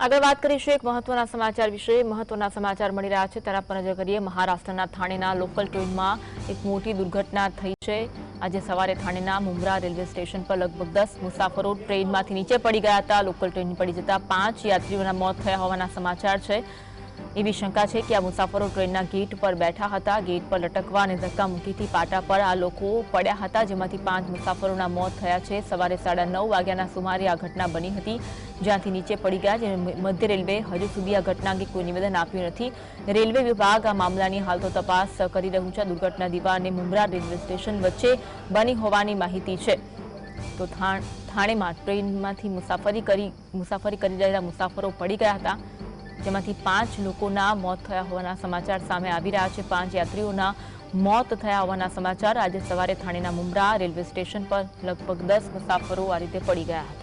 આગળ વાત કરીશું એક મહત્વના સમાચાર વિશે। મહત્વના સમાચાર મળી રહ્યા છે તેના પર નજર કરીએ। મહારાષ્ટ્રના થાણેના લોકલ ટ્રેનમાં એક મોટી દુર્ઘટના થઈ છે। આજે સવારે થાણેના મુંબ્રા રેલવે સ્ટેશન પર લગભગ 10 મુસાફરો ટ્રેનમાંથી નીચે પડી ગયા હતા। લોકલ ટ્રેન પડી જતા 5 યાત્રીઓના મોત થયા હોવાના સમાચાર છે। એવી શંકા છે કે આ મુસાફરો ટ્રેનના ગેટ પર બેઠા હતા। ગેટ પર લટકવા અને ધક્કામુક્કીથી પાટા પર આ લોકો પડ્યા હતા, જેમાંથી 5 મુસાફરોના મોત થયા છે। સવારે 9:30 વાગ્યાના સુમારે આ ઘટના બની હતી, જ્યાંથી નીચે પડી ગયા। મધ્ય રેલવે હજુ સુધી આ ઘટના અંગે કોઈ નિવેદન આપ્યું નથી। રેલવે વિભાગ આ મામલાની હાલ તો તપાસ કરી રહ્યું છે। દુર્ઘટના દીવા અને મુંબ્રા રેલવે સ્ટેશન વચ્ચે બની હોવાની માહિતી છે। તો થાણેમાં ટ્રેનમાંથી મુસાફરી કરી રહેલા મુસાફરો પડી ગયા હતા, જેમાંથી 5 લોકોના મોત થયા હોવાના સમાચાર સામે આવી રહ્યા છે। 5 યાત્રીઓના મોત થયા હોવાના સમાચાર। આજે સવારે થાણેના મુંબ્રા રેલવે સ્ટેશન પર લગભગ 10 મુસાફરો આ રીતે પડી ગયા હતા।